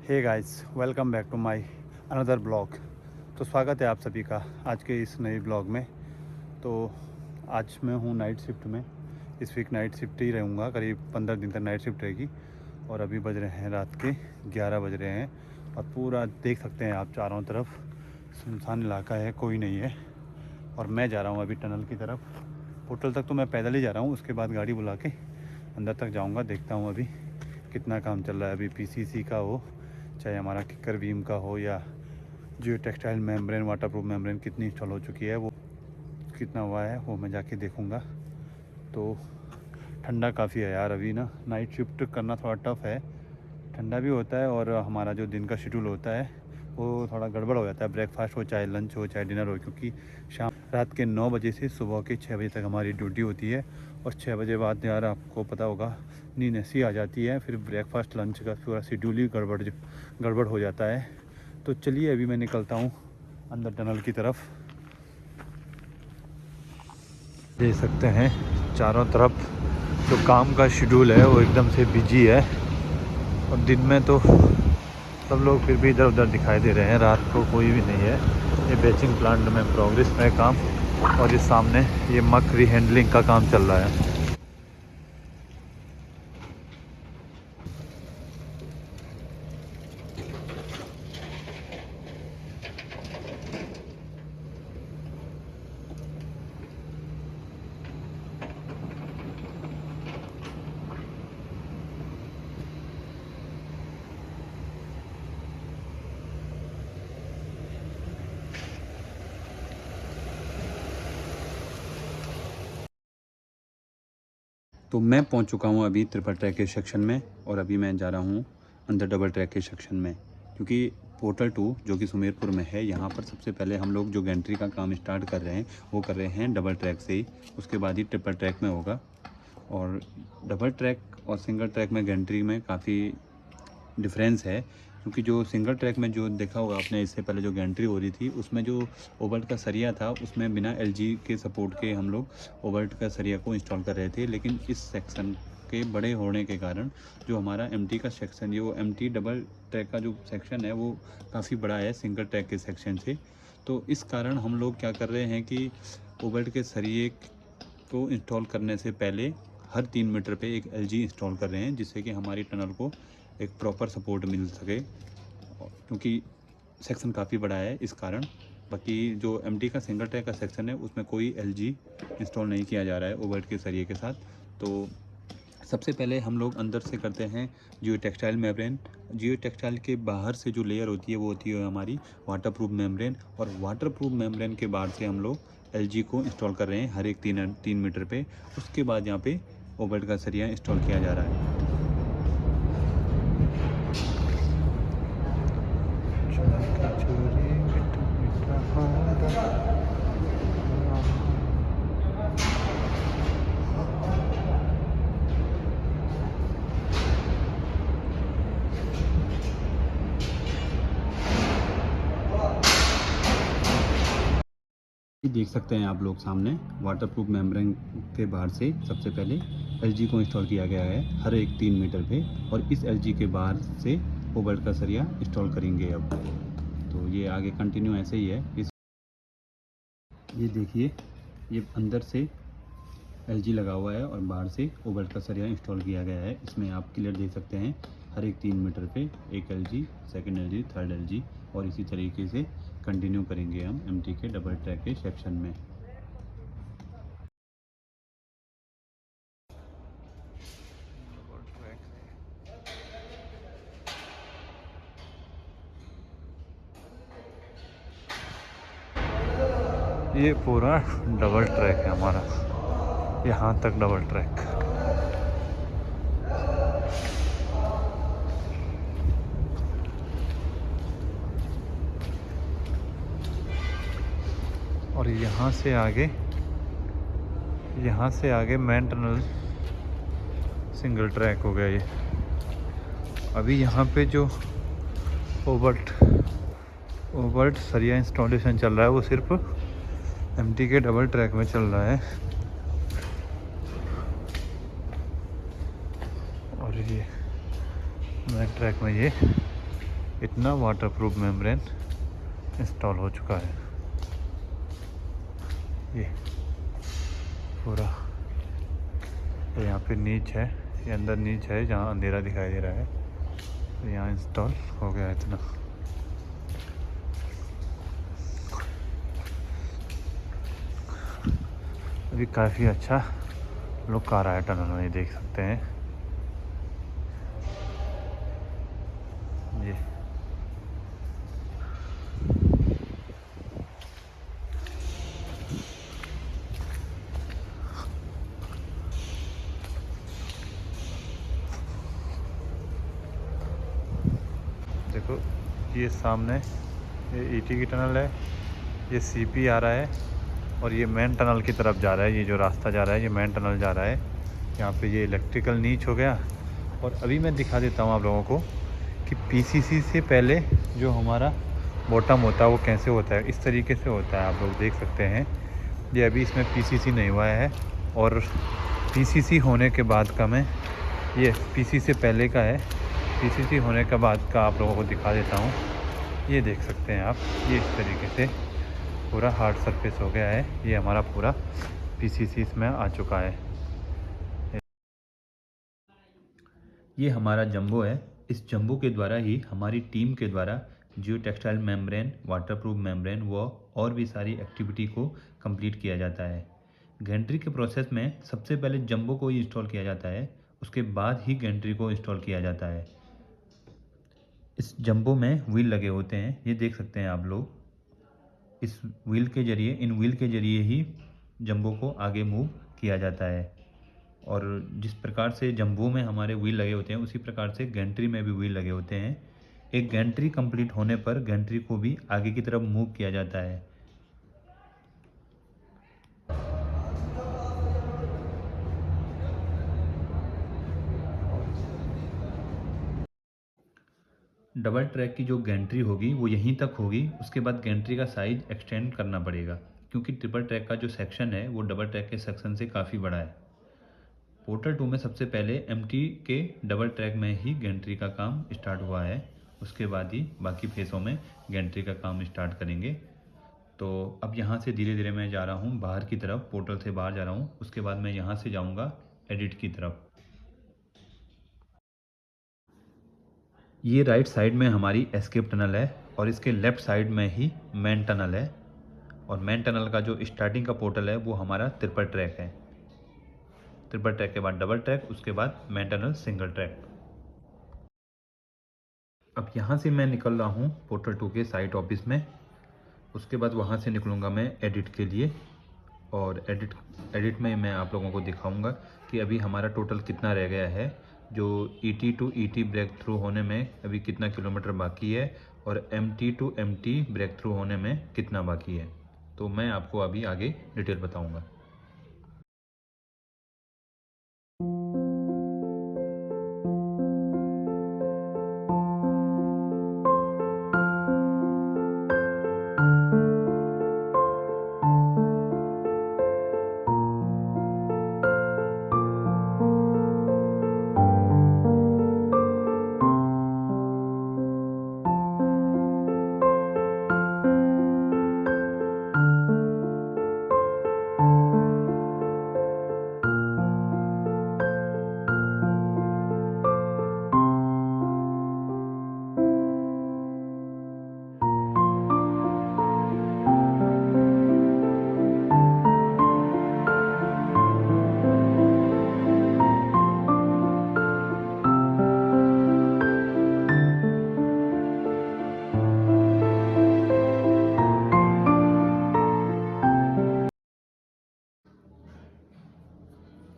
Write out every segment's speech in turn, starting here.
Hey guys, welcome back to my another blog. तो स्वागत है आप सभी का आज के इस नए ब्लॉग में। तो आज मैं हूँ नाइट शिफ्ट में। इस वीक नाइट शिफ्ट ही रहूँगा, करीब 15 दिन तक नाइट शिफ्ट रहेगी। और अभी बज रहे हैं रात के 11 बज रहे हैं और पूरा देख सकते हैं आप, चारों तरफ सुनसान इलाका है, कोई नहीं है। और मैं जा रहा हूँ अभी टनल की तरफ। होटल तक तो मैं पैदल ही जा रहा हूँ, उसके बाद गाड़ी बुला के अंदर तक जाऊँगा। देखता हूँ अभी कितना काम चल रहा है। अभी पीसीसी का हो, चाहे हमारा किकर बीम का हो, या जियो टेक्सटाइल मेम्ब्रेन, वाटरप्रूफ मेम्ब्रेन कितनी इंस्टॉल हो चुकी है, वो कितना हुआ है वो मैं जाके देखूँगा। तो ठंडा काफ़ी है यार अभी ना, नाइट शिफ्ट करना थोड़ा टफ़ है। ठंडा भी होता है और हमारा जो दिन का शेड्यूल होता है वो थोड़ा गड़बड़ हो जाता है। ब्रेकफास्ट हो, चाहे लंच हो, चाहे डिनर हो, क्योंकि रात के 9 बजे से सुबह के 6 बजे तक हमारी ड्यूटी होती है। और 6 बजे बाद यार आपको पता होगा नींद ऐसी आ जाती है, फिर ब्रेकफास्ट लंच का पूरा शेड्यूल ही गड़बड़ हो जाता है। तो चलिए अभी मैं निकलता हूँ अंदर टनल की तरफ। देख सकते हैं चारों तरफ जो काम का शेड्यूल है वो एकदम से बिजी है। और दिन में तो सब लोग फिर भी इधर उधर दिखाई दे रहे हैं, रात को कोई भी नहीं है। ये बेचिंग प्लांट में प्रोग्रेस में काम, और ये सामने ये मक रीहैंडलिंग का काम चल रहा है। तो मैं पहुंच चुका हूं अभी ट्रिपल ट्रैक के सेक्शन में, और अभी मैं जा रहा हूं अंदर डबल ट्रैक के सेक्शन में। क्योंकि पोर्टल 2 जो कि सुमेरपुर में है, यहाँ पर सबसे पहले हम लोग जो गैंट्री का काम स्टार्ट कर रहे हैं वो कर रहे हैं डबल ट्रैक से ही, उसके बाद ही ट्रिपल ट्रैक में होगा। और डबल ट्रैक और सिंगल ट्रैक में गैंट्री में काफ़ी डिफरेंस है। क्योंकि जो सिंगल ट्रैक में जो देखा होगा आपने, इससे पहले जो गैंट्री हो रही थी उसमें जो ओबल्ट का सरिया था उसमें बिना एलजी के सपोर्ट के हम लोग ओबल्ट का सरिया को इंस्टॉल कर रहे थे। लेकिन इस सेक्शन के बड़े होने के कारण जो हमारा एमटी का सेक्शन है, वो एमटी डबल ट्रैक का जो सेक्शन है वो काफ़ी बड़ा है सिंगल ट्रैक के सेक्शन से। तो इस कारण हम लोग क्या कर रहे हैं कि ओबल्ट के सरिये को इंस्टॉल करने से पहले हर 3 मीटर पे एक एलजी इंस्टॉल कर रहे हैं, जिससे कि हमारी टनल को एक प्रॉपर सपोर्ट मिल सके। क्योंकि सेक्शन काफ़ी बड़ा है इस कारण। बाकी जो एमटी का सिंगल ट्रैक का सेक्शन है उसमें कोई एलजी इंस्टॉल नहीं किया जा रहा है ओबल्ट के सरिये के साथ। तो सबसे पहले हम लोग अंदर से करते हैं जियो टेक्सटाइल मेम्ब्रेन। जियो टेक्सटाइल के बाहर से जो लेयर होती है वो होती है हमारी वाटरप्रूफ मेम्ब्रेन, और वाटरप्रूफ मेम्ब्रेन के बाद से हम लोग एलजी को इंस्टॉल कर रहे हैं हर एक 3 मीटर पे। उसके बाद यहाँ पे ओबल्ट का सरिया इंस्टॉल किया जा रहा है। ये देख सकते हैं आप लोग सामने, वाटरप्रूफ मेम्ब्रेन के बाहर से सबसे पहले एलजी को इंस्टॉल किया गया है हर एक 3 मीटर पे, और इस एलजी के बाहर से ओबल्ट का सरिया इंस्टॉल करेंगे अब। तो ये आगे कंटिन्यू ऐसे ही है। ये देखिए, ये अंदर से एलजी लगा हुआ है और बाहर से ओबल्ट का सरिया इंस्टॉल किया गया है। इसमें आप क्लियर देख सकते हैं हर एक 3 मीटर पे एक LG, second LG, third LG, और इसी तरीके से कंटिन्यू करेंगे हम एमटी के डबल ट्रैक के सेक्शन में। ये पूरा डबल ट्रैक है हमारा, यहाँ तक डबल ट्रैक। और यहाँ से आगे मेन टनल सिंगल ट्रैक हो गया ये। अभी यहाँ पे जो ओबल्ट सरिया इंस्टॉलेशन चल रहा है वो सिर्फ एमटी के डबल ट्रैक में चल रहा है। और ये मेन ट्रैक में ये इतना वाटरप्रूफ मेम्ब्रेन इंस्टॉल हो चुका है। ये पूरा यहाँ पे नीच है, ये अंदर नीच है जहाँ अंधेरा दिखाई दे रहा है, तो यहाँ इंस्टॉल हो गया इतना। अभी काफ़ी अच्छा लुक आ रहा है टनल में, ये देख सकते हैं। ये देखो, ये सामने ये ईटी की टनल है, ये सीपी आ रहा है और ये मेन टनल की तरफ जा रहा है। ये जो रास्ता जा रहा है ये मेन टनल जा रहा है। यहाँ पे ये इलेक्ट्रिकल नीच हो गया। और अभी मैं दिखा देता हूँ आप लोगों को कि पीसीसी से पहले जो हमारा बॉटम होता है वो कैसे होता है। इस तरीके से होता है, आप लोग देख सकते हैं। ये अभी इसमें पीसीसी नहीं हुआ है और पीसीसी होने के बाद का मैं ये पीसी से पहले का है, पीसीसी होने के बाद का आप लोगों को दिखा देता हूँ। ये देख सकते हैं आप, ये इस तरीके से पूरा हार्ड सरफेस हो गया है। ये हमारा पूरा पीसीसी इसमें आ चुका है। ये हमारा जंबो है। इस जंबो के द्वारा ही हमारी टीम के द्वारा जियो टेक्सटाइल मेम्ब्रेन, वाटरप्रूफ मेम्ब्रेन व और भी सारी एक्टिविटी को कंप्लीट किया जाता है। गैंट्री के प्रोसेस में सबसे पहले जंबो को ही इंस्टॉल किया जाता है, उसके बाद ही गैंट्री को इंस्टॉल किया जाता है। इस जंबो में व्हील लगे होते हैं, ये देख सकते हैं आप लोग। इस व्हील के जरिए, इन व्हील के जरिए ही जंबो को आगे मूव किया जाता है। और जिस प्रकार से जंबो में हमारे व्हील लगे होते हैं उसी प्रकार से गैंट्री में भी व्हील लगे होते हैं। एक गैंट्री कंप्लीट होने पर गैंट्री को भी आगे की तरफ मूव किया जाता है। डबल ट्रैक की जो गैंट्री होगी वो यहीं तक होगी, उसके बाद गैंट्री का साइज एक्सटेंड करना पड़ेगा, क्योंकि ट्रिपल ट्रैक का जो सेक्शन है वो डबल ट्रैक के सेक्शन से काफ़ी बड़ा है। पोर्टल 2 में सबसे पहले एमटी के डबल ट्रैक में ही गैंट्री का काम स्टार्ट हुआ है, उसके बाद ही बाकी फेसों में गैंट्री का काम स्टार्ट करेंगे। तो अब यहाँ से धीरे धीरे मैं जा रहा हूँ बाहर की तरफ, पोर्टल से बाहर जा रहा हूँ, उसके बाद मैं यहाँ से जाऊँगा एडिट की तरफ। ये राइट साइड में हमारी एस्केप टनल है और इसके लेफ़्ट साइड में ही मेन टनल है। और मेन टनल का जो स्टार्टिंग का पोर्टल है वो हमारा ट्रिपल ट्रैक है। ट्रिपल ट्रैक के बाद डबल ट्रैक, उसके बाद मेन टनल सिंगल ट्रैक। अब यहाँ से मैं निकल रहा हूँ पोर्टल 2 के साइट ऑफिस में, उसके बाद वहाँ से निकलूँगा मैं एडिट के लिए। और एडिट में मैं आप लोगों को दिखाऊंगा कि अभी हमारा टोटल कितना रह गया है, जो ET to ET breakthrough होने में अभी कितना किलोमीटर बाकी है और MT to MT breakthrough होने में कितना बाकी है। तो मैं आपको अभी आगे डिटेल बताऊंगा।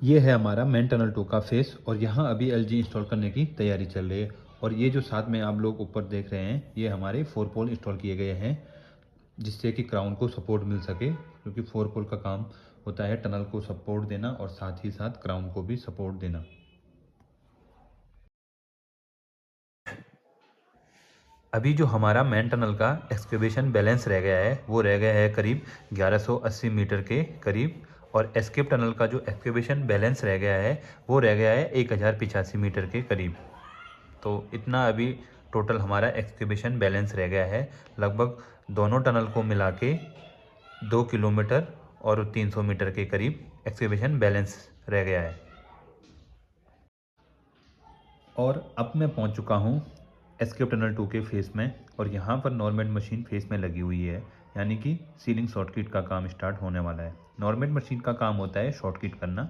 ये है हमारा मेन टनल 2 का फेस और यहाँ अभी एलजी इंस्टॉल करने की तैयारी चल रही है। और ये जो साथ में आप लोग ऊपर देख रहे हैं ये हमारे 4 पोल इंस्टॉल किए गए हैं, जिससे कि क्राउन को सपोर्ट मिल सके, क्योंकि 4 पोल का काम होता है टनल को सपोर्ट देना और साथ ही साथ क्राउन को भी सपोर्ट देना। अभी जो हमारा मेन टनल का एक्सकेवेशन बैलेंस रह गया है वो रह गया है करीब 1180 मीटर के करीब। और एस्केप टनल का जो एक्सकेवेशन बैलेंस रह गया है वो रह गया है 1085 मीटर के करीब। तो इतना अभी टोटल हमारा एक्सकेवेशन बैलेंस रह गया है। लगभग दोनों टनल को मिला के 2 किलोमीटर और 300 मीटर के करीब एक्सकेवेशन बैलेंस रह गया है। और अब मैं पहुंच चुका हूं एस्केप टनल 2 के फेस में, और यहां पर नॉर्मेट मशीन फेस में लगी हुई है, यानी कि सीलिंग शॉर्टकिट का काम स्टार्ट होने वाला है। नॉर्मेट मशीन का काम होता है शॉर्टकिट करना।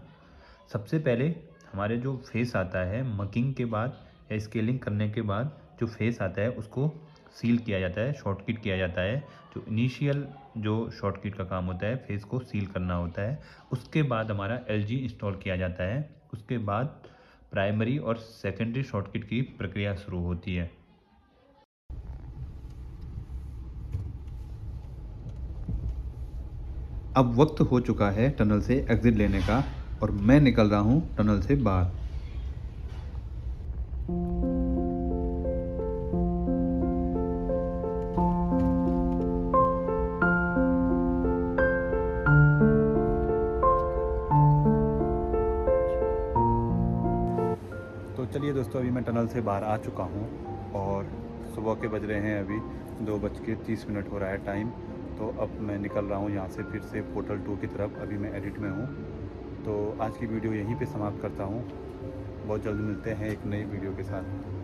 सबसे पहले हमारे जो फेस आता है, मकिंग के बाद या स्केलिंग करने के बाद जो फेस आता है उसको सील किया जाता है, शॉर्टकिट किया जाता है। जो इनिशियल जो शॉर्टकिट का काम होता है, फेस को सील करना होता है। उसके बाद हमारा एलजी इंस्टॉल किया जाता है। उसके बाद प्राइमरी और सेकेंडरी शॉर्टकिट की प्रक्रिया शुरू होती है। अब वक्त हो चुका है टनल से एग्जिट लेने का, और मैं निकल रहा हूं टनल से बाहर। तो चलिए दोस्तों, अभी मैं टनल से बाहर आ चुका हूं और सुबह के बज रहे हैं अभी 2:30 हो रहा है टाइम। तो अब मैं निकल रहा हूं यहां से फिर से पोर्टल 2 की तरफ। अभी मैं एडिट में हूं, तो आज की वीडियो यहीं पे समाप्त करता हूं। बहुत जल्द मिलते हैं एक नई वीडियो के साथ।